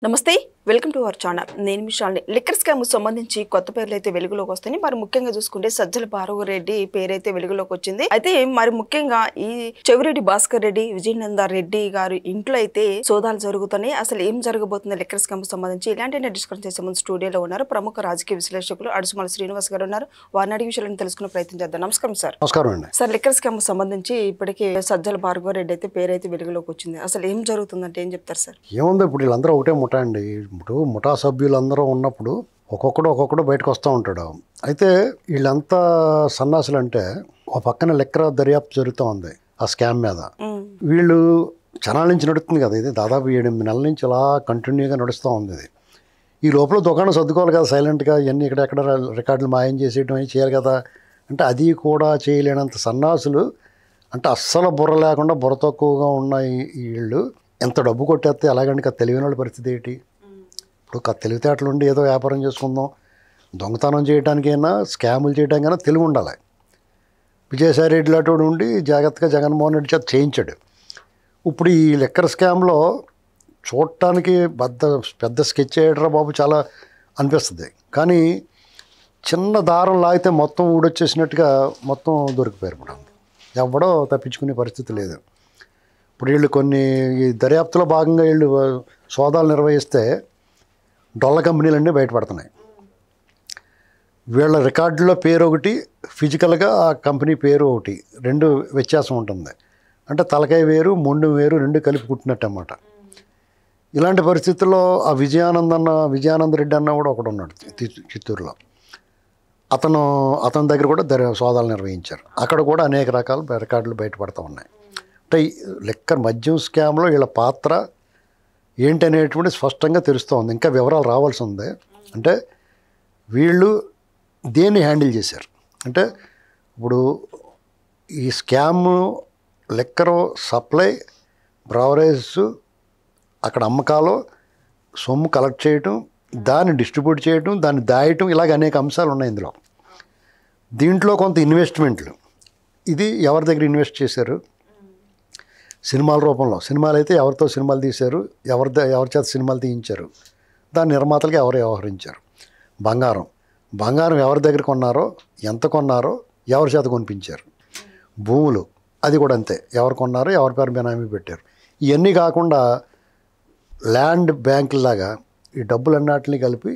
నమస్తే welcome to our channel నేను మీ Shalini liquor scam సంబంధించి కొత్త పేర్లు అయితే వెలుగులోకి వస్తాయి మరి ముఖ్యంగా చూసుకుంటే సజ్జల భార్గవరెడ్డి పేరైతే వెలుగులోకి వచ్చింది అయితే మరి ముఖ్యంగా ఈ చెవిరెడ్డి భాస్కర్ రెడ్డి విజయనంద రెడ్డి గారు ఇంట్లో అయితే సోదాలు జరుగుతున్నాయి అసలు ఏం జరగబోతుంది లిక్కర్ స్కామ్ సంబంధించి ఇలాంటి డిస్కస్ చేసే ముందు స్టూడియోలో ఉన్నారు ప్రముఖ రాజకీయ విశ్లేషకులు అడుసుమల శ్రీనివాస్ గారు ఉన్నారు వారిని అడిగి విషయాలను తెలుసుకునే ప్రయత్నం చేద్దాం నమస్కారం సార్ నమస్కారం అండి సార్ లిక్కర్ స్కామ్ సంబంధించి ఇప్పటికే సజ్జల భార్గవరెడ్డి అయితే పేరైతే వెలుగులోకి వచ్చింది అసలు ఏం జరుగుతుందంటే ఏం చెప్తారు సార్ ఏముంది ఇప్పుడు వీళ్ళందరూ ఒకటే ముఠా అండి ఇప్పుడు ముఠా సభ్యులందరూ ఉన్నప్పుడు ఒక్కొక్కడు బయటకు వస్తూ ఉంటాడు అయితే వీళ్ళంతా సన్నాసులు అంటే ఒక పక్కన లెక్కర దర్యాప్తు జరుగుతూ ఉంది ఆ స్కామ్ మీద వీళ్ళు జనాల నుంచి నడుస్తుంది కదా ఇది దాదాపు 7-8 నెలల నుంచి అలా కంటిన్యూగా నడుస్తూ ఉంది ఇది ఈ లోపల దుకాణం సర్దుకోవాలి కదా సైలెంట్గా ఇవన్నీ ఇక్కడెక్కడ రికార్డులు మాయం చేసేయడం అని చేయాలి కదా అంటే అది కూడా చేయలేనంత సన్నాసులు అంటే అస్సలు బుర్ర లేకుండా బుర్ర తక్కువగా ఉన్న వీళ్ళు ఎంత డబ్బు కొట్టేస్తే ఎలాగండి తెలివిన వాళ్ళ పరిస్థితి ఏంటి ఇప్పుడు తెలివితేటలు ఉండి ఏదో వ్యాపారం చేసుకుందాం దొంగతనం చేయడానికైనా స్కాములు చేయడానికైనా తెలివి ఉండాలి విజయసాయి రెడ్డి లాంటి ఉండి జాగ్రత్తగా జగన్మోహన్ రెడ్డి చేత చేయించాడు ఇప్పుడు ఈ లెక్కర్ స్కామ్లో చూడటానికి పెద్ద స్కెచ్ చేయడరా బాబు చాలా అనిపిస్తుంది కానీ చిన్న దారం లాగితే మొత్తం ఊడొచ్చేసినట్టుగా మొత్తం దొరికిపోయారు ఇప్పుడు ఎవడో తప్పించుకునే పరిస్థితి లేదు ఇప్పుడు వీళ్ళు కొన్ని ఈ దర్యాప్తులో భాగంగా వీళ్ళు సోదాలు నిర్వహిస్తే డొల్ల కంపెనీలన్నీ బయటపడుతున్నాయి వీళ్ళ రికార్డులో పేరు ఒకటి ఫిజికల్గా ఆ కంపెనీ పేరు ఒకటి రెండు వ్యత్యాసం ఉంటుంది అంటే తలకాయ వేరు మొండు వేరు రెండు కలిపి కుట్టినట్టు అన్నమాట ఇలాంటి పరిస్థితుల్లో ఆ విజయానంద రెడ్డి అన్న కూడా ఒకడు ఉన్నాడు చిత్తూరులో అతని దగ్గర కూడా సోదాలు నిర్వహించారు అక్కడ కూడా అనేక రకాల రికార్డులు బయటపడుతూ ఉన్నాయి అంటే లెక్కర్ మద్యం స్కామ్లో వీళ్ళ పాత్ర ఏంటనేటువంటి స్పష్టంగా తెలుస్తూ ఉంది ఇంకా వివరాలు రావాల్సి ఉంది అంటే వీళ్ళు దేన్ని హ్యాండిల్ చేశారు అంటే ఇప్పుడు ఈ స్కామ్ లెక్కరు సప్లై బ్రవరేజ్ అక్కడ అమ్మకాలు సొమ్ము కలెక్ట్ చేయటం దాన్ని డిస్ట్రిబ్యూట్ చేయటం దాన్ని దాయటం ఇలాగ అనేక అంశాలు ఉన్నాయి ఇందులో దీంట్లో కొంత ఇన్వెస్ట్మెంట్లు ఇది ఎవరి దగ్గర ఇన్వెస్ట్ చేశారు సినిమాల రూపంలో సినిమాలు అయితే ఎవరితో సినిమాలు తీశారు ఎవరి చేత సినిమాలు తీయించారు దాని నిర్మాతలకి ఎవరు వ్యవహరించారు బంగారం ఎవరి దగ్గర కొన్నారో ఎంత కొన్నారో ఎవరి చేత కొనిపించారు భూములు అది కూడా అంతే ఎవరు కొన్నారో ఎవరి పేరు బెనామీ పెట్టారు ఇవన్నీ కాకుండా ల్యాండ్ బ్యాంకులాగా ఈ డబ్బులన్నిటిని కలిపి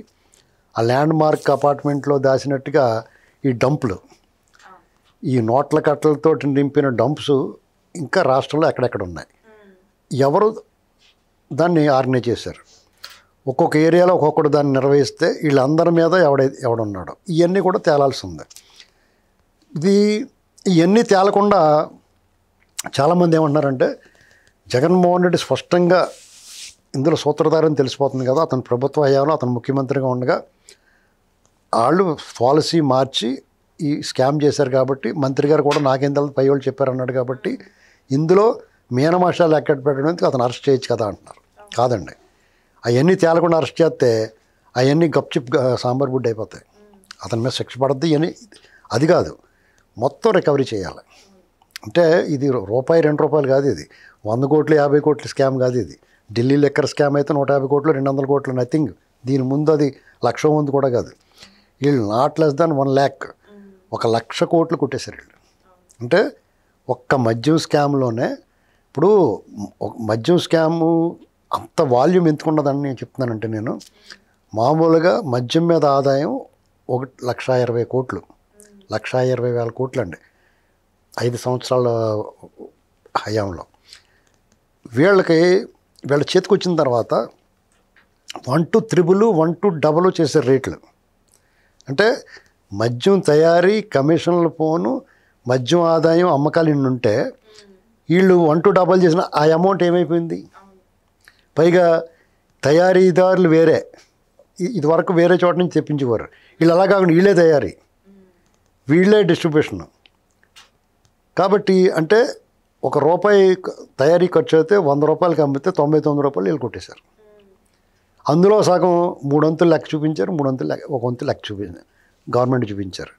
ఆ ల్యాండ్ మార్క్ అపార్ట్మెంట్లో దాచినట్టుగా ఈ డంపులు ఈ నోట్ల కట్టలతో నింపిన డంప్స్ ఇంకా రాష్ట్రంలో ఎక్కడెక్కడ ఉన్నాయి ఎవరు దాన్ని ఆర్గనైజ్ చేశారు ఒక్కొక్క ఏరియాలో ఒక్కొక్కడు దాన్ని నిర్వహిస్తే వీళ్ళందరి మీద ఎవడున్నాడో ఇవన్నీ కూడా తేలాల్సి ఉంది ఇవన్నీ తేలకుండా చాలామంది ఏమంటున్నారంటే జగన్మోహన్ రెడ్డి స్పష్టంగా ఇందులో సూత్రధారని తెలిసిపోతుంది కదా అతను ప్రభుత్వ హయాంలో అతను ముఖ్యమంత్రిగా ఉండగా వాళ్ళు పాలసీ మార్చి ఈ స్కామ్ చేశారు కాబట్టి మంత్రి గారు కూడా నాకేం తెలియదు పై వాళ్ళు చెప్పారు అన్నాడు కాబట్టి ఇందులో మీనమాషాలు ఎక్కడ పెట్టడానికి అతను అరెస్ట్ చేయొచ్చు కదా అంటున్నారు కాదండి అవన్నీ తేలకుండా అరెస్ట్ చేస్తే అవన్నీ గప్చిప్ సాంబార్ బుడ్ అయిపోతాయి అతని మీద శిక్ష పడద్ది అని అది కాదు మొత్తం రికవరీ చేయాలి అంటే ఇది ₹2 కాదు ఇది 100 కోట్లు 50 కోట్ల స్కామ్ కాదు ఇది ఢిల్లీ లెక్కర్ స్కామ్ అయితే 150 కోట్లు 200 కోట్లు నథింగ్ దీని ముందు అది 1,00,000 ముందు కూడా కాదు వీళ్ళు నాట్ లెస్ దాన్ 1 lakh 1,00,000 కోట్లు కొట్టేశారు వీళ్ళు అంటే ఒక్క మద్యం స్కామ్లోనే ఇప్పుడు మద్యం స్కాము అంత వాల్యూమ్ ఎందుకున్నదని నేను చెప్తున్నానంటే నేను మామూలుగా మద్యం మీద ఆదాయం 1,20,000 కోట్లు 1,20,000 కోట్లు అండి 5 సంవత్సరాల హయాంలో వీళ్ళ చేతికి వచ్చిన తర్వాత 1 to 3 1 to 2 చేసే రేట్లు అంటే మద్యం తయారీ కమిషన్లు పోను మద్యం ఆదాయం అమ్మకాలు ఇన్ని ఉంటే వీళ్ళు 1 to 2 చేసిన ఆ అమౌంట్ ఏమైపోయింది పైగా తయారీదారులు వేరే ఇదివరకు వేరే చోట నుంచి తెప్పించేవారు వీళ్ళు అలా కాకుండా వీళ్ళే తయారీ వీళ్ళే డిస్ట్రిబ్యూషన్ కాబట్టి అంటే ₹1 తయారీ ఖర్చు అయితే ₹100 అమ్మితే ₹99 వీళ్ళు కొట్టేశారు అందులో సగం 3 వంతులు లెక్క చూపించారు 3 వంతులు ఒక వంతు లెక్క చూపించారు గవర్నమెంట్ చూపించారు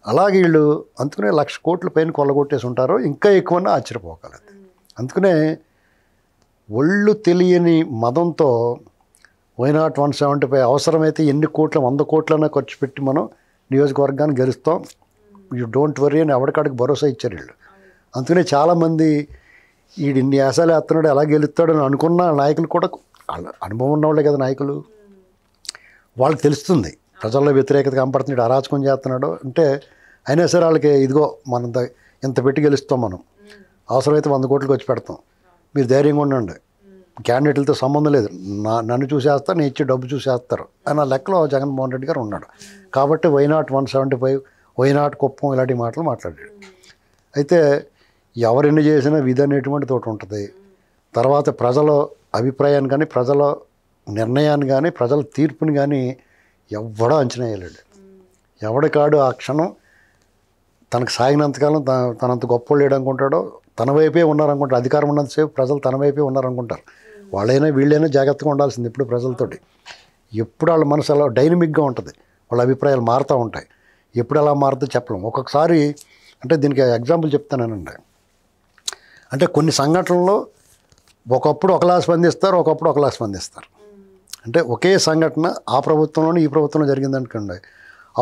అలాగే వీళ్ళు అందుకనే 1,00,000 కోట్ల పైన కొల్లగొట్టేసి ఉంటారో ఇంకా ఎక్కువన్నా ఆశ్చర్యపోగలదు అందుకనే ఒళ్ళు తెలియని మదంతో వైనాట్ 175 అవసరమైతే ఎన్ని కోట్లు 100 కోట్లన్నా ఖర్చు పెట్టి మనం నియోజకవర్గాన్ని గెలుస్తాం, యూ డోంట్ వరీ అని ఎవరికాడికి భరోసా ఇచ్చారు వీళ్ళు. అందుకనే చాలామంది వీడు ఇన్ని యాసాలు వేస్తున్నాడు ఎలా గెలుస్తాడు అని అనుకున్న నాయకులు కూడా అనుభవం ఉన్నవాళ్ళే కదా నాయకులు, వాళ్ళకి తెలుస్తుంది ప్రజల్లో వ్యతిరేకత కనపడుతున్నాడు, అరాచకం చేస్తున్నాడు అంటే. అయినా సరే వాళ్ళకి ఇదిగో మనం ఇంత పెట్టి గెలుస్తాం, మనం అవసరమైతే 100 కోట్లకు వచ్చి పెడతాం, మీరు ధైర్యంగా ఉండండి, క్యాండిడేట్లతో సంబంధం లేదు, నన్ను చూసేస్తారు, నేను ఇచ్చే డబ్బు చూసేస్తారు అని ఆ లెక్కలో జగన్మోహన్ రెడ్డి గారు ఉన్నాడు. కాబట్టి వైనాట్ 175, వైనాట్ కుప్పం ఇలాంటి మాటలు మాట్లాడాడు. అయితే ఎవరెన్ని చేసినా విధి అనేటువంటి తోటి ఉంటుంది. తర్వాత ప్రజల అభిప్రాయాన్ని కానీ, ప్రజల నిర్ణయాన్ని కానీ, ప్రజల తీర్పుని కానీ ఎవడో అంచనా వేయలేడు. ఎవడికాడు ఆ క్షణం తనకు సాగినంతకాలం తనంత గొప్ప లేడు అనుకుంటాడో, తన వైపే ఉన్నారనుకుంటారు. అధికారం ఉన్నంతసేపు ప్రజలు తన వైపే ఉన్నారనుకుంటారు. వాళ్ళైనా వీళ్ళైనా జాగ్రత్తగా ఉండాల్సింది ఎప్పుడు ప్రజలతోటి. ఎప్పుడు వాళ్ళ మనసు అలా డైనమిక్గా ఉంటుంది, వాళ్ళ అభిప్రాయాలు మారుతూ ఉంటాయి. ఎప్పుడు అలా మారుతుందో చెప్పలేం. ఒక్కొక్కసారి అంటే దీనికి ఎగ్జాంపుల్ చెప్తానండి. అంటే కొన్ని సంఘటనల్లో ఒకప్పుడు ఒకలా స్పందిస్తారు, ఒకప్పుడు ఒకలా స్పందిస్తారు. అంటే ఒకే సంఘటన ఆ ప్రభుత్వంలోనూ ఈ ప్రభుత్వంలో జరిగింది అనుకోండి,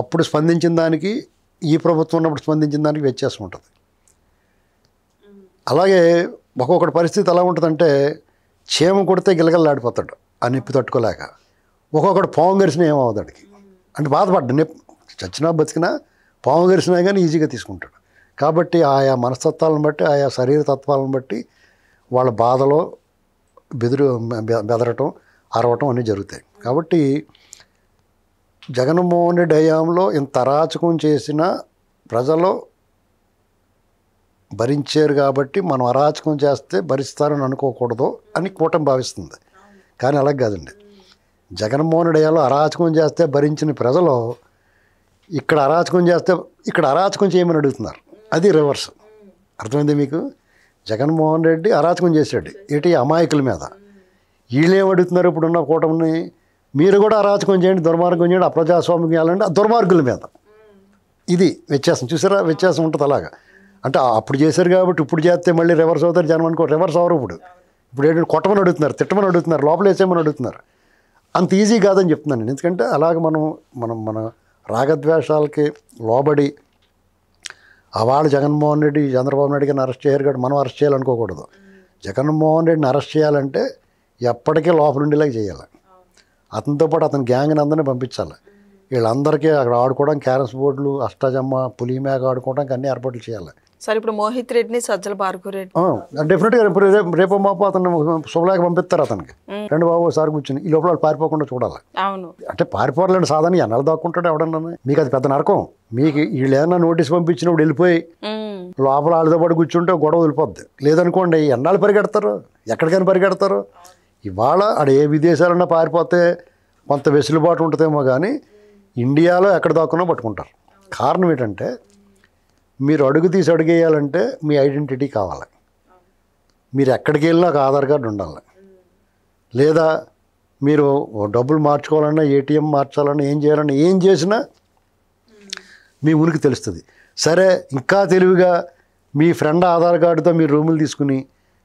అప్పుడు స్పందించిన దానికి ఈ ప్రభుత్వం ఉన్నప్పుడు స్పందించిన దానికి వ్యత్యాసం ఉంటుంది. అలాగే ఒక్కొక్కటి పరిస్థితి ఎలా ఉంటుందంటే, చీమ కొడితే గిలగల్లాడిపోతాడు ఆ నొప్పి తట్టుకోలేక. ఒక్కొక్కటి పాము గరిసినా ఏమవుతాడికి అంటే బాధపడ్డా, చచ్చినా బతికినా పాము గరిసినా కానీ ఈజీగా తీసుకుంటాడు. కాబట్టి ఆయా మనస్తత్వాలను బట్టి, ఆయా శరీర తత్వాలను బట్టి వాళ్ళ బాధలో బెదరటం, అరవటం అన్నీ జరుగుతాయి. కాబట్టి జగన్మోహన్ రెడ్డి హయాంలో ఇంత అరాచకం చేసిన ప్రజలు భరించారు కాబట్టి మనం అరాచకం చేస్తే భరిస్తారని అనుకోకూడదు అని కూటమి భావిస్తుంది. కానీ అలా కాదండి. జగన్మోహన్ రెడ్డి హయాంలో అరాచకం చేస్తే భరించిన ప్రజలు ఇక్కడ అరాచకం చేస్తే ఇక్కడ అరాచకం చేయమని అడుగుతున్నారు. అది రివర్స్. అర్థమైంది మీకు? జగన్మోహన్ రెడ్డి అరాచకం చేశాడు ఏంటి అమాయకుల మీద. వీళ్ళేం అడుగుతున్నారు ఇప్పుడున్న కూటమిని, మీరు కూడా అరాచకం చేయండి, దుర్మార్గం చేయండి, అప్రజాస్వామ్యం చేయాలంటే ఆ దుర్మార్గుల మీద. ఇది వ్యత్యాసం. చూసారా వ్యత్యాసం ఉంటుంది అలాగా. అంటే అప్పుడు చేశారు కాబట్టి ఇప్పుడు చేస్తే మళ్ళీ రివర్స్ అవుతారు జనం అనుకో. Reverse hour. ఇప్పుడు ఏంటంటే కొట్టమని అడుగుతున్నారు, తిట్టమని అడుగుతున్నారు, లోపల వేసేయమని అడుగుతున్నారు. అంత ఈజీ కాదని చెప్తున్నాను నేను. ఎందుకంటే అలాగ మన రాగద్వేషాలకి లోబడి వాళ్ళు జగన్మోహన్ రెడ్డి చంద్రబాబు నాయుడు గారిని అరెస్ట్ చేయరు కాబట్టి మనం అరెస్ట్ చేయాలనుకోకూడదు. జగన్మోహన్ రెడ్డిని అరెస్ట్ చేయాలంటే ఎప్పటికీ లోపల ఉండేలాగా చేయాలి. అతనితో పాటు అతని గ్యాంగ్ని అందరినీ పంపించాలి. వీళ్ళందరికీ అక్కడ ఆడుకోవడానికి క్యారమ్స్ బోర్డులు, అష్టాచమ్మ, పులిమేక ఆడుకోవడానికి అన్ని ఏర్పాట్లు చేయాలి. సార్ ఇప్పుడు మోహిత్ రెడ్డిని సజ్జల భార్గవ రెడ్డి డెఫినెట్గా రేపో మాపో అతను శుభలేఖ పంపిస్తారు అతనికి. రెండు బాబు ఒకసారి కూర్చుని ఈ లోపల వాళ్ళు పారిపోకుండా చూడాలి. అవును. అంటే పారిపోవాలంటే సాధారణ ఎన్నాళ్ళు దాక్కుంటాడు ఎవడన్నా. మీకు అది పెద్ద నరకం. మీకు వీళ్ళు ఏమన్నా నోటీస్ పంపించినప్పుడు వెళ్ళిపోయి లోపల వాళ్ళతో పాటు కూర్చుంటే గొడవ వెళ్ళిపోద్ది. లేదనుకోండి ఎన్నాళ్ళు పరిగెడతారు, ఎక్కడికైనా పరిగెడతారు. ఇవాళ ఆడ ఏ విదేశాలన్నా పారిపోతే కొంత వెసులుబాటు ఉంటుందేమో కానీ ఇండియాలో ఎక్కడ దాక్కున్నా పట్టుకుంటారు. కారణం ఏంటంటే మీరు అడుగు తీసి అడుగేయాలంటే మీ ఐడెంటిటీ కావాలి. మీరు ఎక్కడికి వెళ్ళినా ఒక ఆధార్ కార్డు ఉండాలి. లేదా మీరు డబ్బులు మార్చుకోవాలన్నా, ఏటీఎం మార్చాలన్నా, ఏం చేయాలన్నా, ఏం చేసినా మీ ఉనికి తెలుస్తుంది. సరే ఇంకా తెలివిగా మీ ఫ్రెండ్ ఆధార్ కార్డుతో మీరు రూములు తీసుకుని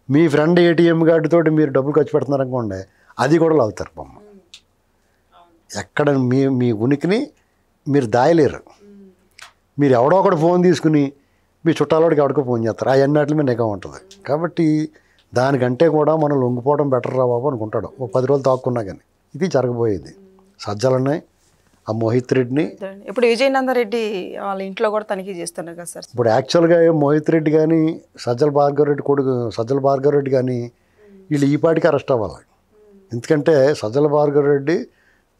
మీ ఫ్రెండ్ ఏటీఎం కార్డుతో మీరు డబ్బులు ఖర్చు పెడుతున్నారనుకోండి, అది కూడా లాగుతారు బొమ్మ. ఎక్కడ మీ ఉనికిని మీరు దాయలేరు. మీరు ఎవడో ఒకటి ఫోన్ తీసుకుని మీ చుట్టాలోడికి ఎవరికో ఫోన్ చేస్తారు. అవన్నిటి మీద నిఘా ఉంటుంది. కాబట్టి దానికంటే కూడా మనం లొంగిపోవడం బెటర్ రా బాబు అనుకుంటాడు ఓ 10 రోజులు తాక్కున్నా కానీ. ఇది జరగబోయేది. సజ్జలనే ఆ మోహిత్ రెడ్డిని ఇప్పుడు విజయనందరెడ్డి వాళ్ళ ఇంట్లో కూడా తనిఖీ చేస్తున్నారు కదా సార్. ఇప్పుడు యాక్చువల్గా మోహిత్ రెడ్డి కానీ సజ్జల భార్గవ రెడ్డి కానీ వీళ్ళు ఈ పాటికి అరెస్ట్ అవ్వాలి. ఎందుకంటే సజ్జల భార్గవ రెడ్డి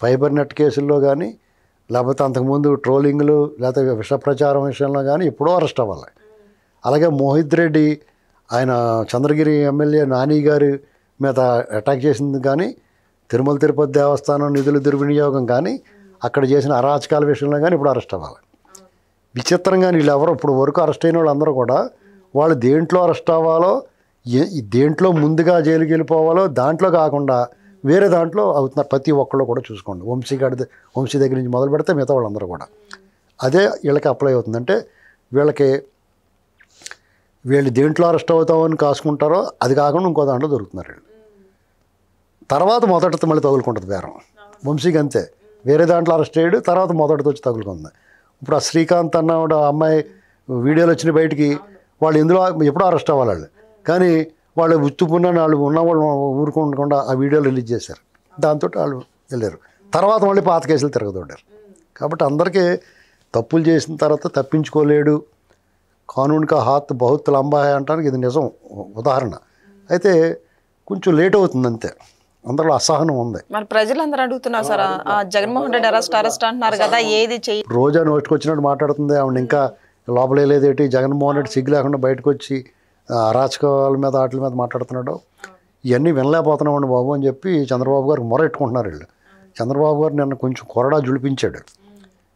ఫైబర్ నెట్ కేసుల్లో కానీ లేకపోతే అంతకుముందు ట్రోలింగ్లు లేకపోతే విష ప్రచారం విషయంలో కానీ ఎప్పుడో అరెస్ట్ అవ్వాలి. అలాగే మోహిత్ రెడ్డి ఆయన చంద్రగిరి ఎమ్మెల్యే నాని గారి మీద అటాక్ చేసింది కానీ, తిరుమల తిరుపతి దేవస్థానం నిధుల దుర్వినియోగం కానీ, అక్కడ చేసిన అరాచకాల విషయంలో కానీ ఇప్పుడు అరెస్ట్ అవ్వాలి. విచిత్రంగా వీళ్ళు ఎవరు ఇప్పుడు వరకు అరెస్ట్ అయిన వాళ్ళందరూ కూడా వాళ్ళు దేంట్లో అరెస్ట్ అవ్వాలో, దేంట్లో ముందుగా జైలుకి వెళ్ళిపోవాలో దాంట్లో కాకుండా వేరే దాంట్లో అవుతున్నారు. ప్రతి ఒక్కళ్ళు కూడా చూసుకోండి. వంశీ దగ్గర నుంచి మొదలు పెడితే మిగతా వాళ్ళందరూ కూడా అదే వీళ్ళకి అప్లై అవుతుంది. అంటే వీళ్ళు దేంట్లో అరెస్ట్ అవుతామని కాసుకుంటారో అది కాకుండా ఇంకో దాంట్లో దొరుకుతున్నారు వీళ్ళు. తర్వాత మొదటితో మళ్ళీ తగులుకుంటుంది బేరం. వంశీకి అంతే, వేరే దాంట్లో అరెస్ట్ అయ్యాడు, తర్వాత మొదటితో వచ్చి తగులుకుంది. ఇప్పుడు ఆ శ్రీకాంత్ అన్న అమ్మాయి వీడియోలు వచ్చినాయి బయటికి, వాళ్ళు ఇందులో ఎప్పుడో అరెస్ట్ అవ్వాలి వాళ్ళు, కానీ వాళ్ళు ఉత్తుపున్న వాళ్ళు ఉన్న వాళ్ళు ఊరుకోకుండా ఆ వీడియోలు రిలీజ్ చేశారు. దాంతో వాళ్ళు వెళ్ళారు. తర్వాత మళ్ళీ పాత కేసులు తిరగదోడారు. కాబట్టి అందరికీ తప్పులు చేసిన తర్వాత తప్పించుకోలేడు, కానూన్ కా హాత్ బహుత్ లంబా హై అంటానికి ఇది నిజం ఉదాహరణ. అయితే కొంచెం లేట్ అవుతుంది అంతే, అందరిలో అసహనం ఉంది. మరి ప్రజలందరూ అడుగుతున్నారు సార్, జగన్మోహన్ రెడ్డి అరెస్ట్ అంటున్నారు కదా, ఏది చెయ్యి. రోజా నోటుకొచ్చినట్టు మాట్లాడుతుంది, ఆవిడ ఇంకా లోపలేదేటి, జగన్మోహన్ రెడ్డి సిగ్గు లేకుండా బయటకు వచ్చి అరాచకాల మీద వాటి మీద మాట్లాడుతున్నాడు. ఇవన్నీ వినలేకపోతున్నామండి బాబు అని చెప్పి చంద్రబాబు గారికి మొరెట్టుకుంటున్నారు వీళ్ళు. చంద్రబాబు గారు నిన్న కొంచెం కొరడా జులిపించాడు,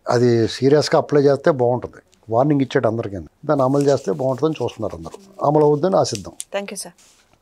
అది సీరియస్గా అప్లై చేస్తే బాగుంటుంది, వార్నింగ్ ఇచ్చాడు అందరికీ, దాన్ని అమలు చేస్తే బాగుంటుందని చూస్తున్నారు అందరూ. అమలు అవుద్దని ఆశిద్దాం. Thank you sir.